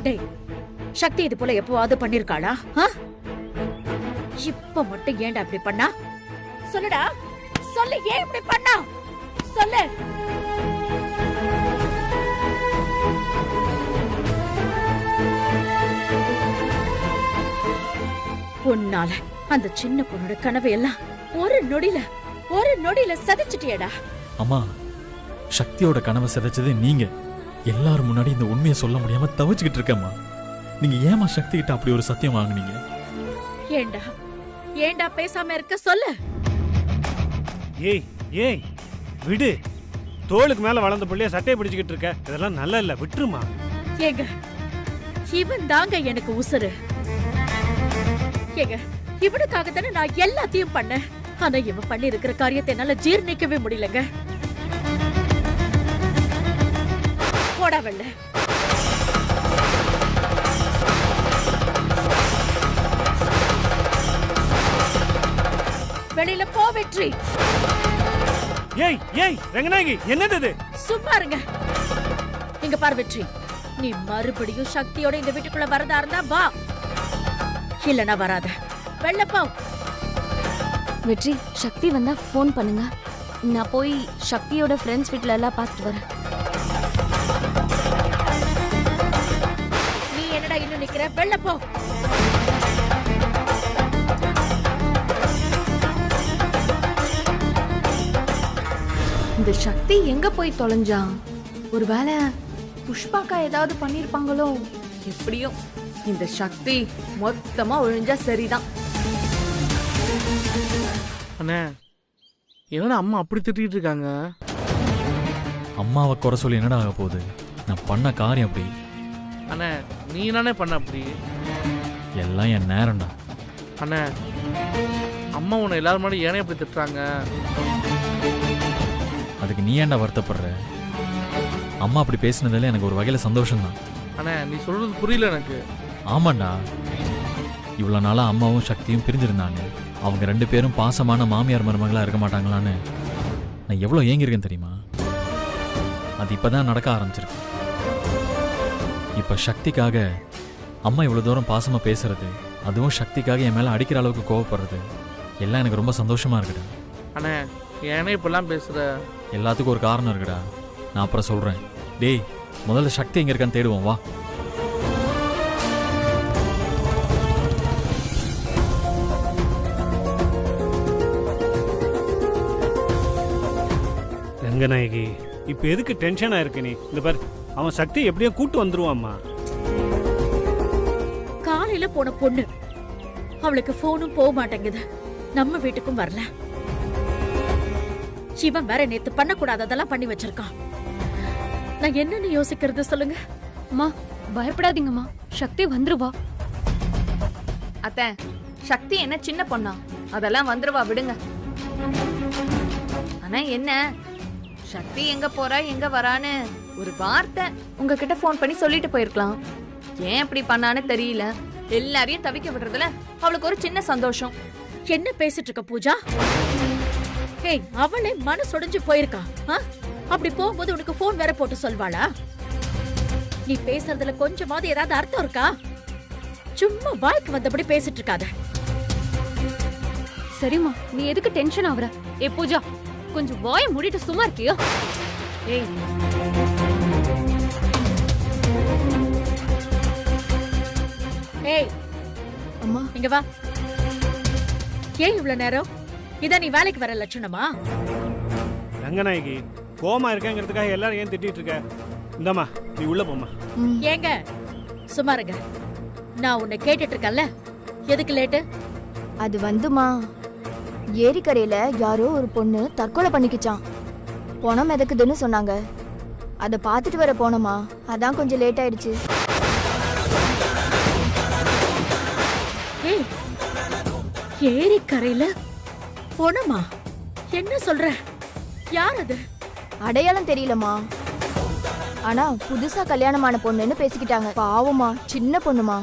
டேய், சக்தி இது போல எப்பவாவது பண்ணிருக்காளா? இப்ப மட்டும் ஏன்டா இப்படி பண்ணா? சொல்லுடா, சொல்லு, ஏன் இப்படி பண்ணா? சொல்லு. உன்னால அந்த சின்ன பொண்ணோட கனவை எல்லாம் ஒரு நொடியில சதிச்சிட்டியடா. அம்மா, சக்தியோட கனவை சிதைச்சது நீங்க. எல்லாரும் முன்னாடி இந்த உண்மையை சொல்ல முடியாம தவிச்சுக்கிட்டு இருக்கேம்மா. நீங்க ஏமா சக்தி கிட்ட அப்படி ஒரு சத்தியம் வாங்குனீங்க? ஏண்டா பேசாம இருக்க? சொல்லு. ஏய் ஏய் விடு. தோளுக்கு மேல வளர்ந்த பிள்ளைய சட்டையை பிடிச்சுக்கிட்டு இருக்க, இதெல்லாம் நல்லா இல்ல, விட்டுருமா. ஏங்க, இவன் தாங்க எனக்கு உசுரு. ஏங்க, இவனுக்காக தானே நான் எல்லாத்தையும் பண்ணேன். ஆனா இவன் பண்ணி இருக்கிற காரியத்தை என்னால ஜீர்ணிக்கவே முடியலங்க. போடா வெள்ள. வெளியில போ வெற்றி. ஏய் ஏய் ரங்கநாயகி, என்னது இது? சும்மா இருங்க. இங்க பாரு வெற்றி, நீ மறுபடியும் சக்தியோட இந்த வீட்டுக்குள்ள வரதா இருந்தா வா, இல்லனா வராத. வெள்ள போ. வெற்றி, சக்தி வந்தா ஃபோன் பண்ணுங்க. நான் போய் சக்தியோட ஃப்ரெண்ட்ஸ் வீட்ல எல்லாம் பார்த்துட்டு வரேன். நீ என்னடா இன்னும் நிக்கிற? வெள்ள போ. இந்த சக்தி எங்க போய் தொலைஞ்சான்? ஒருவேளை புஷ்பாக்கா ஏதாவது பண்ணிருப்பாங்களோ? எப்படியும் இந்த சக்தி மொத்தமா ஒழிஞ்சா சரிதான். அண்ணே, என்னடா அம்மா அப்படி திட்டிட்டு இருக்காங்க? அம்மாவை குறை சொல்லி என்னடா ஆக போகுது? நான் பண்ண காரியம் அப்படி. அண்ணே, நீ நானே பண்ண அப்படி? எல்லாம் என் நேரம்டா. அண்ணே, அம்மா உன்னை எல்லாரும் முன்னாடி ஏனே இப்படி திட்டுறாங்க? அதுக்கு நீ ஏன்டா வருத்தப்படுற? அம்மா அப்படி பேசினதுல எனக்கு ஒரு வகையில சந்தோஷம்தான். அண்ணே, நீ சொல்றது புரியல எனக்கு. ஆமாண்டா, இவ்வளோ நாளாக அம்மாவும் சக்தியும் பிரிஞ்சிருந்தாங்க. அவங்க 2 பேரும் பாசமான மாமியார் மருமகளாக இருக்க மாட்டாங்களான்னு நான் எவ்வளோ ஏங்கியிருக்கேன் தெரியுமா? அது இப்போதான் நடக்க ஆரம்பிச்சிருக்கு. இப்போ சக்திக்காக அம்மா இவ்வளோ தூரம் பாசமாக பேசுறது, அதுவும் சக்திக்காக என் மேலே அடிக்கிற அளவுக்கு கோவப்படுறது எல்லாம் எனக்கு ரொம்ப சந்தோஷமாக இருக்குடா. அண்ணே, ஏனே இப்பெல்லாம் பேசுகிற? எல்லாத்துக்கும் ஒரு காரணம் இருக்குடா, நான் அப்புறம் சொல்கிறேன். டேய், முதல்ல சக்தி எங்கே இருக்கான்னு தேடுவோம், வா. ரங்கநாயகி, இப்ப எதுக்கு டென்ஷனா இருக்கு நீ? இந்த பாரு, அவன் சக்தி எப்படியோ கூட்டு வந்துருவான்மா. காலையில போன பொண்ணு, அவளுக்கு போனும் போக மாட்டேங்குது, நம்ம வீட்டுக்கும் வரல. சிவன் வேற நேத்து பண்ணக்கூடாததெல்லாம் பண்ணி வச்சிருக்கான். நான் என்னன்னு யோசிக்கிறது சொல்லுங்க. அம்மா, பயப்படாதீங்கம்மா, சக்தி வந்துருவா. அத்தை, சக்தி என்ன சின்ன பொண்ணா? அதெல்லாம் வந்துருவா, விடுங்க. ஆனா என்ன, சக்தி எங்க போறா எங்க வரான்னு ஒரு வார்த்தை உங்ககிட்ட போன் பண்ணி சொல்லிட்டு போயிருக்கலாம். ஏன் அப்படி பண்ணான்னு தெரியல. எல்லாரையும் தவிக்க விடுறதுல அவளுக்கு ஒரு சின்ன சந்தோஷம். என்ன பேசிட்டு இருக்க பூஜா? ஏய், அவளே மனசொடைஞ்சு போயிருக்கா. அப்படி போகும்போது உனக்கு போன் வேற போட்டு சொல்வாளா? நீ பேசுறதுல கொஞ்சமாவது ஏதாவது அர்த்தம் இருக்கா? சும்மா வாய்க்கு வந்தபடி பேசிட்டு இருக்காத. சரிம்மா, நீ எதுக்கு டென்ஷன் ஆகுற? ஏ பூஜா, கொஞ்சம் வாயை மூடிட்டு சும்மா இருக்கியோ? ஏய், ஏய் அம்மா, இங்க வா. ஏன் இவ்வளவு நேரம்? இதான் நீ வேலைக்கு வர லட்சணமா? ரங்கநாயகி, கோமா இருக்கேங்கிறதுக்காக எல்லாரும் ஏன் திட்டிட்டு இருக்க? இந்தம்மா, நீ உள்ள போமா. ஏங்க சும்மா இருங்க. நான் உன்னை கேட்டுட்டு இருக்கேன்ல, எதுக்கு லேட்டு? அது வந்துமா, ஏரிக்கரையில யாரோ ஒரு பொண்ணு தற்கொலை பண்ணிக்கிச்சான். பணம் மிதக்குதுன்னு சொன்னாங்க. அதை பார்த்துட்டு வர போனோமா, அதான் கொஞ்சம் லேட் ஆயிடுச்சு. ஏய், ஏரிக்கரையில போனமா? என்ன சொல்ற? யார் அது? அடையாளம் தெரியலமா, ஆனா புதுசா கல்யாணமான பொண்ணுன்னு பேசிக்கிட்டாங்க. பாவமா, சின்ன பொண்ணுமா.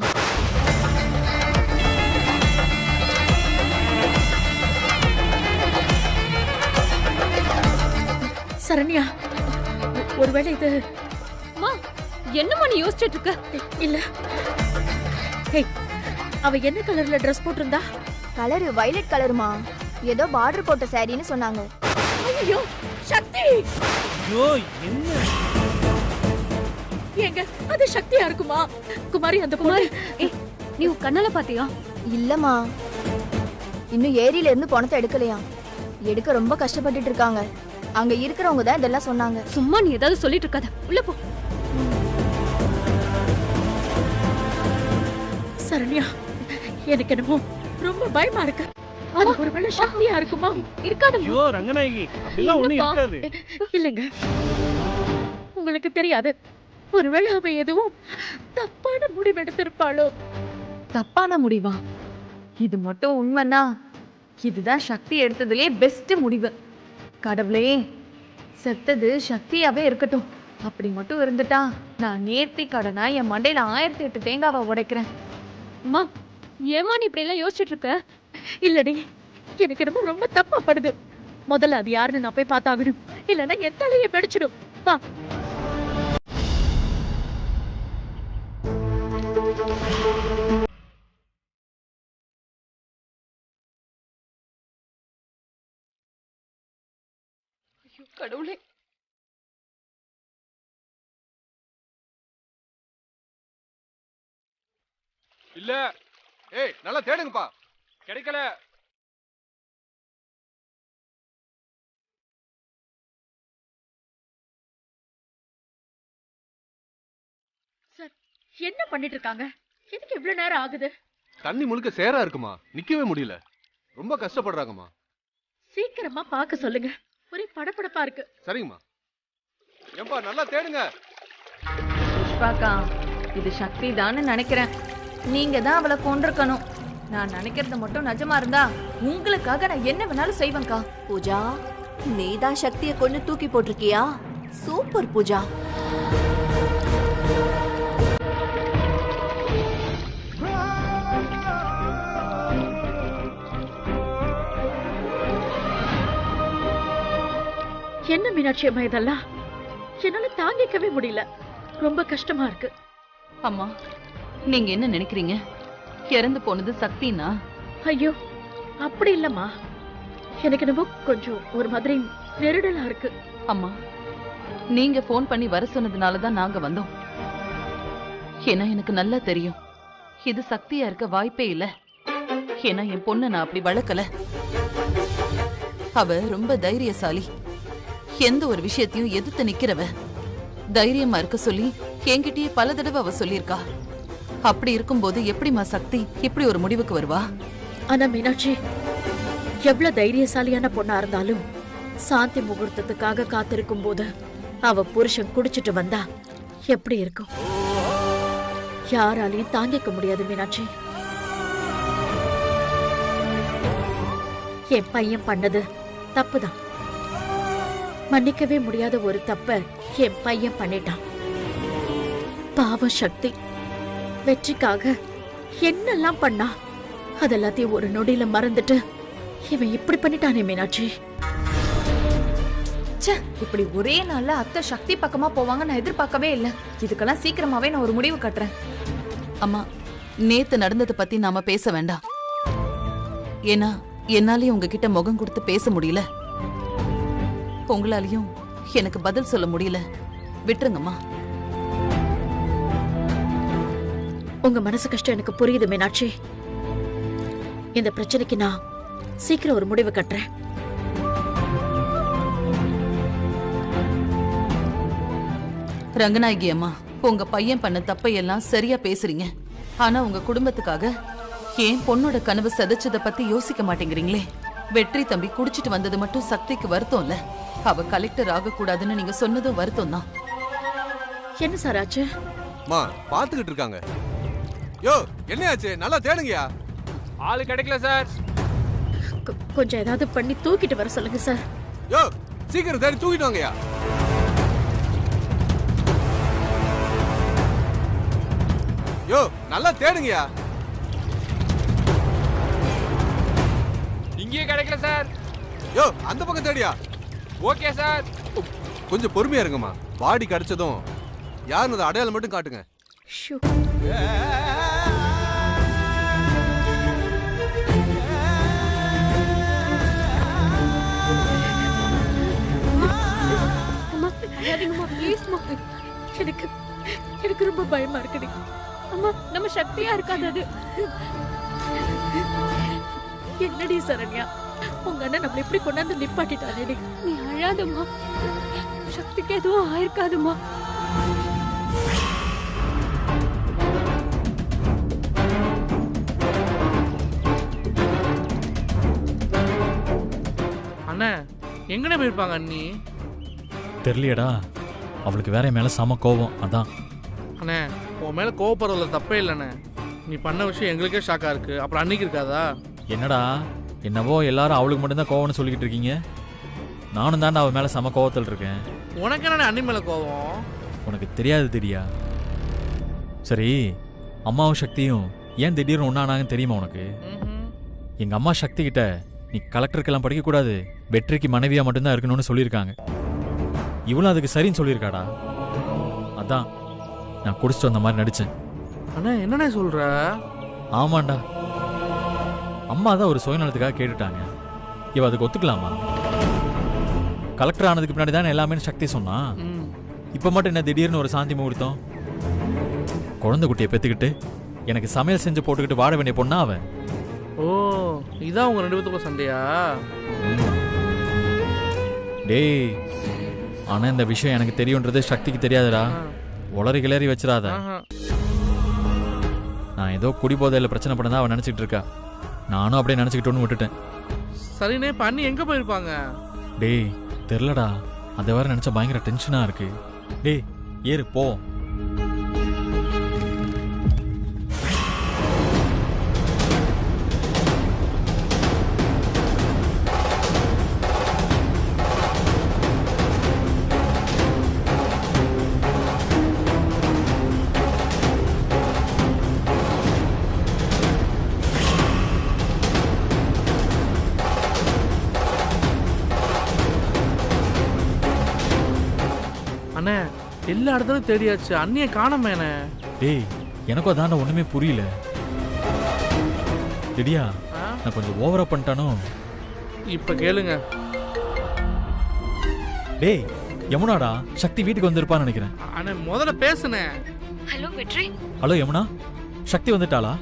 சரண்யா, ஒருவேளை இது... அம்மா, என்னம்மா நீ யோசிச்சுட்டு இருக்க? இல்ல. ஏய், அவ என்ன கலர்ல ட்ரெஸ் போட்டிருந்தா? கலரு வயலட் கலருமா. ஏதோ பார்டர் போட்ட சாரின்னு சொன்னாங்க. ஐயோ சக்தி! ஐயோ என்ன ஏங்க அது சக்தியா இருக்குமா? குமாரி அந்த குமாரி, பொண்ணு. நீ உன் கண்ணால பாத்தியா? இல்லம்மா, இன்னும் ஏரியில இருந்து பணத்தை எடுக்கலையாம். எடுக்க ரொம்ப கஷ்டப்பட்டுட்டு இருக்காங்க. அங்க இருக்கிறவங்க தான் இதெல்லாம் சொன்னாங்க. சும்மா நீ ஏதாவது சொல்லிட்டு இருக்காத. உள்ள போ. சரண்யா, எனக்கு என்னமோ ரொம்ப பயமா இருக்கு. அது ஒருவேளை சக்தியா இருக்குமா? இருக்காது. ஐயோ ரங்கநாயகி, அப்படிலாம் ஒண்ணும் இருக்காது. இல்லைங்க, உங்களுக்கு தெரியாது. ஒருவேளை அவ எதுவும் தப்பான முடிவு எடுத்திருப்பாளோ? தப்பான முடிவா? இது மட்டும் உண்மைன்னா இதுதான் சக்தி எடுத்ததுலயே பெஸ்ட் முடிவு. கடவுளே, செத்தது சக்தியாவே இருக்கட்டும். அப்படி மட்டும் இருந்துட்டா நான் நேர்த்தி கடனா என் மண்டையில 1008 தேங்காவை உடைக்கிறேன். அம்மா, ஏமா நீ இப்படி எல்லாம் யோசிச்சுட்டு இருக்க? இல்லடி, எனக்கு என்னமோ ரொம்ப தப்பா படுது. முதல்ல அது யாருன்னு நான் போய் பார்த்தாகணும். இல்லைன்னா என் தலையை வெடிச்சிடும். வா. கடவுளே, இல்ல. ஏய், நல்லா தேடுங்கப்பா. கிடைக்கல. சார், என்ன பண்ணிட்டு இருக்காங்க? எதுக்கு இவ்வளவு நேரம் ஆகுது? தண்ணி முழுக்க சேரா இருக்குமா, நிக்கவே முடியல. ரொம்ப கஷ்டப்படுறாங்கம்மா. சீக்கிரமா பார்க்க சொல்லுங்க. ஒரே படபடப்பா இருக்கு. சரிங்கம்மா. ஏம்பா நல்லா தேடுங்க. புஷ்பாக்கா, இது சக்தி தான்னு நினைக்கிறேன். நீங்க தான் அவளை கொண்டிருக்கணும். நான் நினைக்கிறது மட்டும் நிஜமா இருந்தா உங்களுக்காக நான் என்ன வேணாலும் செய்வேன்க்கா. பூஜா, நீதான் சக்தியை கொண்டு தூக்கி போட்டிருக்கியா? சூப்பர் பூஜா. என்ன மீனாட்சி அம்மா இதெல்லாம்? என்னால தாங்கிக்கவே முடியல. ரொம்ப கஷ்டமா இருக்கு. அம்மா, நீங்க என்ன நினைக்கிறீங்க? இறந்து போனது சக்தினா? ஐயோ, அப்படி இல்லம்மா. எனக்கு என்னமோ கொஞ்சம் ஒரு மாதிரி நெருடலா இருக்கு. அம்மா, நீங்க போன் பண்ணி வர சொன்னதுனாலதான் நாங்க வந்தோம். ஏன்னா எனக்கு நல்லா தெரியும் இது சக்தியா இருக்க வாய்ப்பே இல்ல. ஏன்னா என் பொண்ணை நான் அப்படி வளர்க்கல. அவ ரொம்ப தைரியசாலி. எந்த ஒரு விஷயத்தையும் எதிர்த்து நிக்கிறவ. தைரியமா இருக்க சொல்லி என்கிட்டயே பல தடவை அவ சொல்லியிருக்கா. அப்படி இருக்கும்போது எப்படிமா சக்தி இப்படி ஒரு முடிவுக்கு வருவா? ஆனா மீனாட்சி, எவ்வளவு தைரியசாலியான பொண்ணா இருந்தாலும் சாந்தி முகூர்த்தத்துக்காக காத்திருக்கும் போது அவ புருஷன் குடிச்சிட்டு வந்தா எப்படி இருக்கும்? யாராலையும் தாங்கிக்க முடியாது மீனாட்சி. என் பையன் பண்ணது தப்புதான். மன்னிக்கவே முடியாத ஒரு தப்ப என் பையன் பண்ணிட்டான். பாவம் சக்தி வெற்றிக்காக என்னெல்லாம் பண்ணா அதெல்லாத்தையும் ஒரு நொடியில மறந்துட்டு இவன் இப்படி பண்ணிட்டானே மீனாட்சி. இப்படி ஒரே நாள்ல அத்தை சக்தி பக்கமா போவாங்க நான் எதிர்பார்க்கவே இல்லை. இதுக்கெல்லாம் சீக்கிரமாவே நான் ஒரு முடிவு கட்டுறேன். அம்மா, நேத்து நடந்ததை பத்தி நாம பேச வேண்டாம். ஏன்னா என்னாலயும் உங்ககிட்ட முகம் கொடுத்து பேச முடியல. உங்களாலையும் எனக்கு பதில் சொல்ல முடியல. விட்டுருங்கம்மா. உங்க மனசு கஷ்டம் எனக்கு புரியுது மீனாட்சி. இந்த பிரச்சனைக்கு நான் சீக்கிரம் ஒரு முடிவு கட்டுறேன். ரங்கநாயகி அம்மா, உங்க பையன் பண்ண தப்பையெல்லாம் சரியா பேசுறீங்க. ஆனா உங்க குடும்பத்துக்காக ஏன் பொண்ணோட கனவு சதைச்சத பத்தி யோசிக்க மாட்டேங்கிறீங்களே? வெற்றி தம்பி குடிச்சிட்டு வந்தது மட்டும் சக்திக்கு வருத்தம் இல்ல. அவ கலெக்டர் ஆக கூடாதுன்னு நீங்க சொன்னதும் வருத்தம் தான். என்ன சார் ஆச்சு? மா, பாத்துக்கிட்டு இருக்காங்க. யோ, என்ன ஆச்சு? நல்லா தேடுங்கயா. ஆளு கிடைக்கல சார். கொஞ்சம் ஏதாவது பண்ணி தூக்கிட்டு வர சொல்லுங்க சார். யோ, சீக்கிரம் தேடி தூக்கிட்டு வாங்கயா. யோ, நல்லா தேடுங்கயா. இங்கேயே கிடைக்கல சார். யோ, அந்த பக்கம் தேடியா. Okay sir. கொஞ்சம் பொறுமையா இருங்கம்மா. பாடி கிடைச்சதும் யாருன்னு அதை அடையாளம் மட்டும் காட்டுங்க. ஷூ. அம்மா அழாதீங்கம்மா ப்ளீஸ்மா. எனக்கு ரொம்ப பயமா இருக்குடி. அம்மா நம்ம சக்தியா இருக்காது அது. என்னடி சரண்யா, உங்க அண்ணன் நம்மள இப்படி கொண்டாந்து நிப்பாட்டிட்டானேடி. நீ அழாதம்மா, சக்திக்கு எதுவும் ஆயிருக்காதுமா. அண்ணா எங்கண்ணே போயிருப்பாங்க அண்ணி? தெரியலையடா, அவளுக்கு வேற மேல செம கோபம். அதான். அண்ணே உன் மேல கோவப்படுறதுல தப்பே இல்லைண்ணே. நீ பண்ண விஷயம் எங்களுக்கே ஷாக்கா இருக்கு. அப்புறம் அன்னைக்கு இருக்காதா? என்னடா என்னவோ எல்லாரும் அவளுக்கு மட்டும்தான் கோவம்னு சொல்லிக்கிட்டு இருக்கீங்க. நானும் தாண்டா அவள் மேல செம கோவத்தில் இருக்கேன். உனக்கு என்ன அண்ணி மேல கோவம்? உனக்கு தெரியாது தெரியா? சரி, அம்மாவும் சக்தியும் ஏன் திடீர்னு ஒன்னானாங்கன்னு தெரியுமா உனக்கு? எங்க அம்மா சக்தி கிட்ட நீ கலெக்டருக்கெல்லாம் படிக்கக்கூடாது, வெற்றிக்கு மனைவியா மட்டும்தான் இருக்கணும்னு சொல்லியிருக்காங்க. இவளும் அதுக்கு சரின்னு சொல்லியிருக்காடா. அதான் நான் குடிச்சிட்டு வந்த மாதிரி நடிச்சேன். அண்ணா என்னண்ணே சொல்ற? ஆமாண்டா, அம்மா தான் ஒரு சுயநலத்துக்காக கேட்டுட்டாங்க. இவ அதுக்கு ஒத்துக்கலாமா? கலெக்டர் ஆனதுக்கு பின்னாடி தானே எல்லாமே சக்தி சொன்னா. இப்ப மட்டும் என்ன திடீர்னு ஒரு சாந்தி முகூர்த்தம்? குழந்தை குட்டியை பெத்துக்கிட்டு எனக்கு சமையல் செஞ்சு போட்டுக்கிட்டு வாழ வேண்டிய பொண்ணா அவன். ஓ, இதான் உங்க 2 பேத்துக்கும் சண்டையா? டேய், ஆனா இந்த விஷயம் எனக்கு தெரியும்ன்றது சக்திக்கு தெரியாதுடா. உளறி கிளறி வச்சிடாத. நான் ஏதோ குடிபோதையில பிரச்சனை பண்ணதான் அவன் நினைச்சிட்டு இருக்கா. நானும் அப்படியே நினைச்சுக்கிட்டோன்னு விட்டுட்டேன். சரிண்ணே, பண்ணி எங்க போயிருப்பாங்க? டேய் தெரிலடா, அதை வேற நினைச்சா பயங்கர டென்ஷனா இருக்கு. டேய் ஏறு போ. அண்ணே எல்லா இடத்துலயும் தேடியாச்சு, அண்ணியை காணமேண்ணே. டேய் எனக்கும் அதான ஒண்ணுமே புரியல. ரெடியா? நான் கொஞ்சம் ஓவரா பண்ணிட்டானோ? இப்ப கேளுங்க. டேய் யமுனாடா, சக்தி வீட்டுக்கு வந்திருப்பான்னு நினைக்கிறேன். அண்ணே முதல்ல பேசுனேன். ஹலோ வெற்றி. ஹலோ யமுனா, சக்தி வந்துட்டாளா?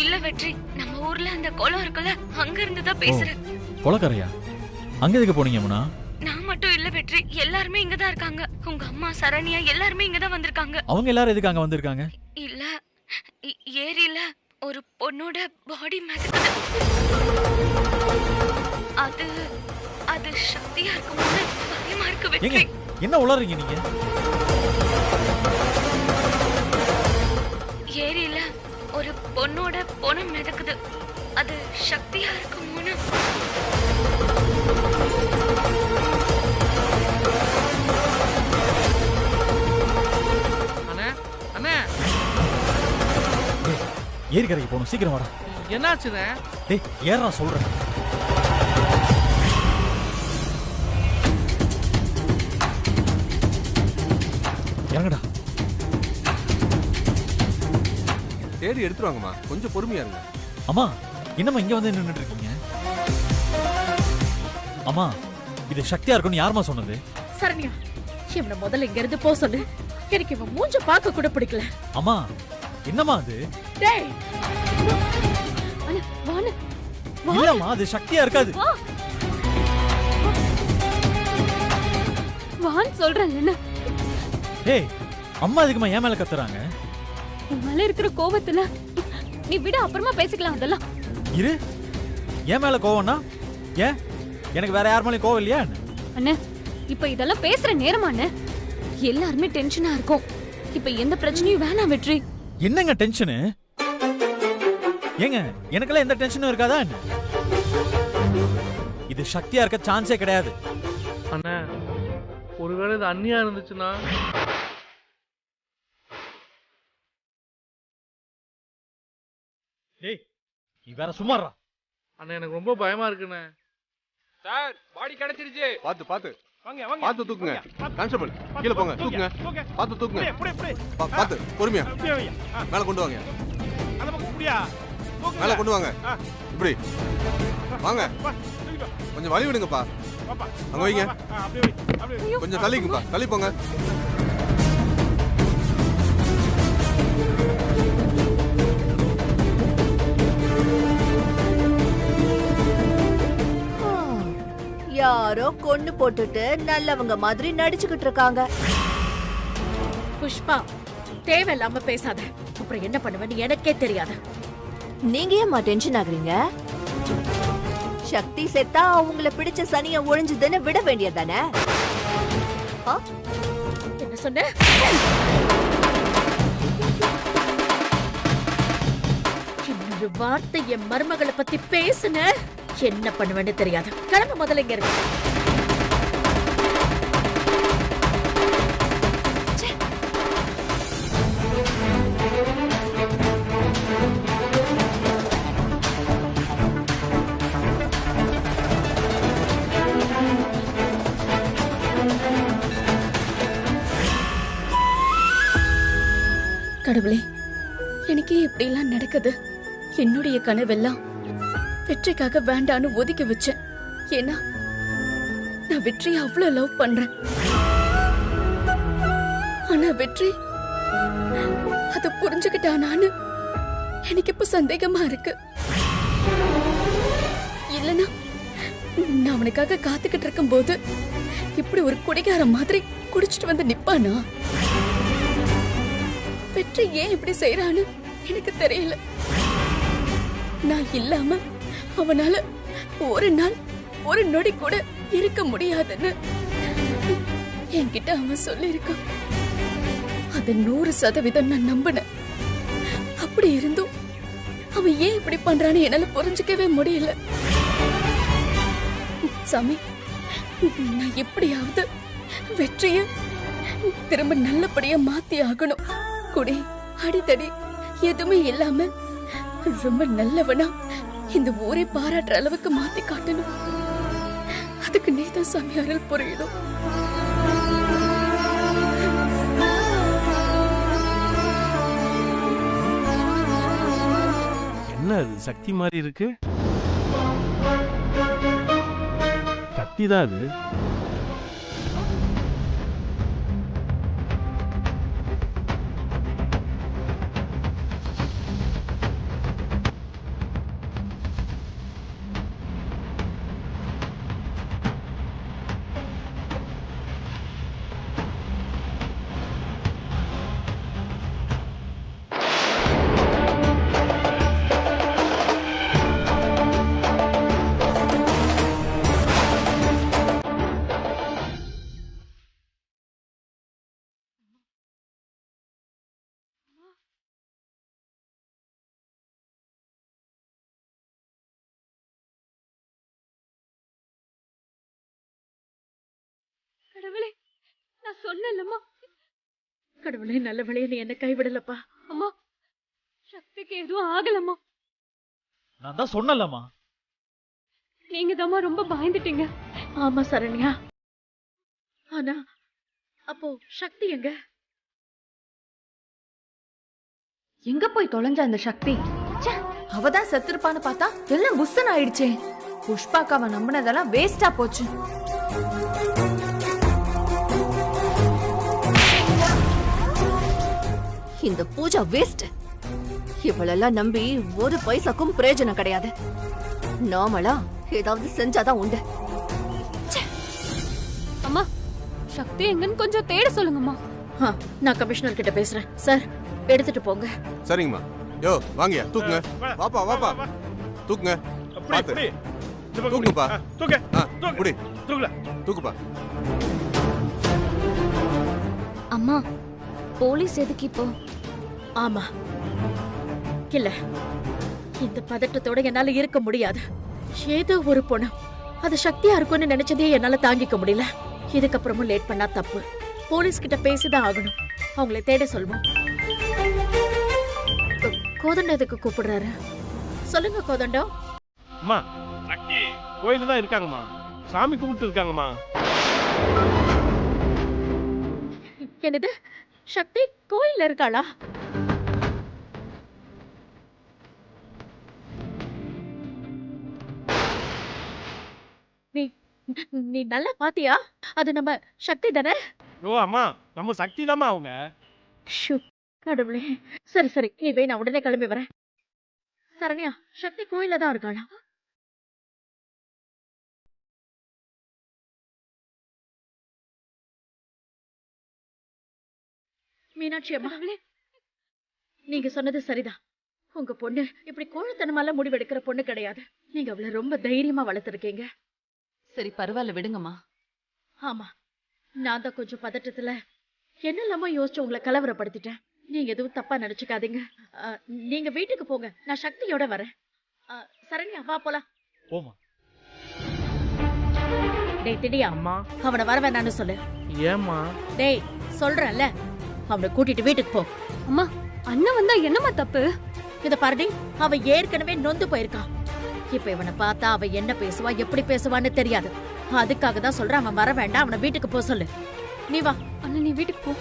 இல்ல வெற்றி, நம்ம ஊர்ல அந்த குளம் இருக்குல்ல, அங்க இருந்து தான் பேசுறேன். குளக்கரையா? அங்க எதுக்கு போனீங்க யமுனா? நான் மட்டும் இல்ல வெற்றி, எல்லாருமே இங்க தான் இருக்காங்க. உங்க அம்மா சரண்யா எல்லாருமே இங்க தான் வந்திருக்காங்க. அவங்க எல்லாரும் எதுக்கு அங்க வந்திருக்காங்க? இல்ல, ஏரியில ஒரு பொண்ணோட பாடி மிதக்குது. அது சக்தியா இருக்கும்போது பயமா இருக்கு வெற்றி. என்ன உளறீங்க நீங்க? ஏரியில ஒரு பொண்ணோட பொணம் மிதக்குது. அது சக்தியா இருக்குமோன்னு. ஏரிக்கரைக்கு போகணும், சீக்கிரம் வாடா. என்னாச்சுண்ணே? டேய் ஏறா சொல்றேன். இறங்கடா. தேடி எடுத்துருவாங்கம்மா, கொஞ்சம் பொறுமையா இருங்க. அம்மா என்னம்மா இங்க வந்து நின்னுட்டு இருக்கீங்க? அம்மா இது சக்தியா இருக்கும்னு யாருமா சொன்னது? சரண்யா, இவனை முதல்ல இங்க இருந்து போ சொல்லு. எனக்கு இவன் மூஞ்ச பார்க்க கூட பிடிக்கல. அம்மா என்னம்மா அது? டேய் இல்லம்மா, அது சக்தியா இருக்காது. வான் சொல்றேன் என்ன? டேய் அம்மா எதுக்குமா என் மேல கத்துறாங்க? உன் மேல இருக்கிற கோபத்துல நீ விட, அப்புறமா பேசிக்கலாம் அதெல்லாம். இரு, என் மேல கோவம்னா ஏன்? எனக்கு வேற யார் மேலயும் கோவம் இல்லையா? அண்ணே இப்ப இதெல்லாம் பேசுற நேரமா அண்ணே? எல்லாருமே டென்ஷனா இருக்கும். இப்ப எந்த பிரச்சனையும் வேணாம் வெற்றி. என்னங்க டென்ஷனு? ஏங்க எனக்கெல்லாம் எந்த டென்ஷனும் இருக்காதா? இது சக்தியா இருக்க சான்ஸே கிடையாது. அண்ணா ஒருவேளை இது அண்ணியா இருந்துச்சுன்னா? டேய் நீ வேற சும்மாறா. அண்ணா எனக்கு ரொம்ப பயமா இருக்குண்ணே. சார் பாடி கிடைச்சிருச்சு. பாத்து பாத்து. பார்த்து தூக்குங்க. கான்ஸ்டபிள் கீழே போங்க, தூக்குங்க. பார்த்து தூக்குங்க. பார்த்து பொறுமையா மேல கொண்டு வாங்க. மேல கொண்டு வாங்க. இப்படி வாங்க. கொஞ்சம் வழி விடுங்கப்பா. அங்க வைங்க. கொஞ்சம் தள்ளிக்குப்பா, தள்ளி போங்க. யாரோ கொன்னு போட்டுட்டு நல்லவங்க மாதிரி நடிச்சுக்கிட்டு இருக்காங்க. புஷ்பா, தேவையில்லாம பேசாத. அப்புறம் என்ன பண்ணுவேன்னு எனக்கே தெரியாது. நீங்க ஏமா டென்ஷன் ஆகுறீங்க? சக்தி செத்தா அவங்கள பிடிச்ச சனிய ஒழிஞ்சுதுன்னு விட வேண்டியதானே? என்ன சொன்ன? இன்னொரு வார்த்தை என் மருமகளை பத்தி பேசுன என்ன பண்ணுவேன்னு தெரியாது. கிளம்ப முதல்ல இங்க இருக்கு. கடவுளே, எனக்கே இப்படிலாம் நடக்குது. என்னுடைய கனவெல்லாம் வெற்றிக்காக வேண்டான்னு ஒதுக்கி வச்சேன். ஏன்னா நான் வெற்றியை அவ்வளவு லவ் பண்றேன். ஆனா வெற்றி அத புரிஞ்சுக்கிட்டானான்னு எனக்கு இப்ப சந்தேகமா இருக்கு. இல்லனா நான் அவனுக்காக காத்துக்கிட்டு இருக்கும் போது இப்படி ஒரு குடிகார மாதிரி குடிச்சிட்டு வந்து நிப்பானா? வெற்றி ஏன் இப்படி செய்யறான்னு எனக்கு தெரியல. நான் இல்லாம அவனால ஒரு நாள் ஒரு நொடி கூட இருக்க முடியாதுன்னு என்கிட்ட அவன் சொல்லியிருக்கான். அது 100% நான் நம்பினேன். அப்படி இருந்தும் அவன் ஏன் இப்படி பண்றான்னு என்னால புரிஞ்சுக்கவே முடியல. சாமி, நான் எப்படியாவது வெற்றிய திரும்ப நல்லபடியா மாத்தி ஆகணும். குடி அடித்தடி எதுவுமே இல்லாம ரொம்ப நல்லவனா இந்த ஊரை பாராட்டுற அளவுக்கு மாத்தி காட்டணும். அதுக்கு நீதான் சாமி அருள் புரியணும். என்ன அது சக்தி மாதிரி இருக்கு? சக்தி தான் அது. கடவுளே, நான் சொன்னேன்லம்மா. கடவுளே, நல்ல வழியை நீ என்ன கைவிடலப்பா. அம்மா, சக்திக்கு எதுவும் ஆகலம்மா. நான் தான் சொன்னலம்மா. நீங்க தாம்மா ரொம்ப பயந்துட்டீங்க. ஆமா சரண்யா. ஆனா அப்போ சக்தி எங்க? எங்க போய் தொலைஞ்ச அந்த சக்தி? அவதான் செத்துருப்பான்னு பார்த்தா எல்லாம் புஸ்ஸன் ஆயிடுச்சே. புஷ்பாக்கு அவன் நம்பினதெல்லாம் வேஸ்டா போச்சு. இந்த பூஜா வேஸ்ட். இவளெல்லாம் நம்பி ஒரு பைசாக்கும் பிரயோஜனம் கிடையாது. நாமளா ஏதாவது செஞ்சாதான் உண்டு. அம்மா, சக்தி எங்கன்னு கொஞ்சம் தேட சொல்லுங்கம்மா. நான் கமிஷனர் கிட்ட பேசுறேன். சார், எடுத்துட்டு போங்க. சரிங்கம்மா. யோ வாங்கயா, தூக்குங்க. வாப்பா வாப்பா, தூக்குங்க. பாத்து தூக்குப்பா. தூக்கு. புடி. தூக்குல. தூக்குப்பா. அம்மா, போலீஸ் எதுக்கு இப்போ? ஆமா, இல்ல இந்த பதட்டத்தோட என்னால இருக்க முடியாது. ஏதோ ஒரு பொண்ணு அது சக்தியா இருக்கும்னு நினைச்சதே என்னால தாங்கிக்க முடியல. இதுக்கப்புறமும் லேட் பண்ணா தப்பு. போலீஸ் கிட்ட பேசிதான் ஆகணும். அவங்களை தேட சொல்வோம். கோதண்டம் எதுக்கு கூப்பிடுறாரு? சொல்லுங்க கோதண்டம். அம்மா, சக்தி கோயில தான் இருக்காங்கம்மா. சாமி கும்பிட்டு இருக்காங்கம்மா. என்னது சக்தி கோயில்ல இருக்காளா? நீ நீ நல்லா பாத்தியா? அது நம்ம சக்தி தானே? ஓ அம்மா, நம்ம சக்தி தாம்மா அவங்க. ஷூ, கடவுளே. சரி சரி, நீ வை, நான் உடனே கிளம்பி வரேன். சரண்யா, சக்தி கோயில்ல தான் இருக்காளா? மீனாட்சி அம்மா, நீங்க சொன்னது சரிதான். உங்க பொண்ணு இப்படி கோழத்தனமால முடிவெடுக்கிற பொண்ணு கிடையாது. நீங்க அவளை ரொம்ப தைரியமா வளர்த்துருக்கீங்க. சரி பரவாயில்ல, விடுங்கம்மா. ஆமா, நான் தான் கொஞ்சம் பதட்டத்துல என்னெல்லாமோ யோசிச்சு உங்களை கலவரப்படுத்திட்டேன். நீங்க எதுவும் தப்பா நினைச்சுக்காதீங்க. நீங்க வீட்டுக்கு போங்க, நான் சக்தியோட வரேன். சரண்யா, வா போலாம். போமா. டேய் திடியா, அவனை வர வேணான்னு சொல்லு. ஏம்மா? டேய் சொல்றேன்ல, அவனை கூட்டிட்டு வீட்டுக்கு போ. அம்மா, அண்ணன் வந்தா என்னம்மா தப்பு? இத பாருடி, அவ ஏற்கனவே நொந்து போயிருக்கான். இப்ப இவனை பார்த்தா அவ என்ன பேசுவா, எப்படி பேசுவான்னு தெரியாது. அதுக்காக தான் சொல்றேன், அவன் வர வேண்டாம், அவனை வீட்டுக்கு போ சொல்லு. நீ வா. அண்ணன், நீ வீட்டுக்கு போ.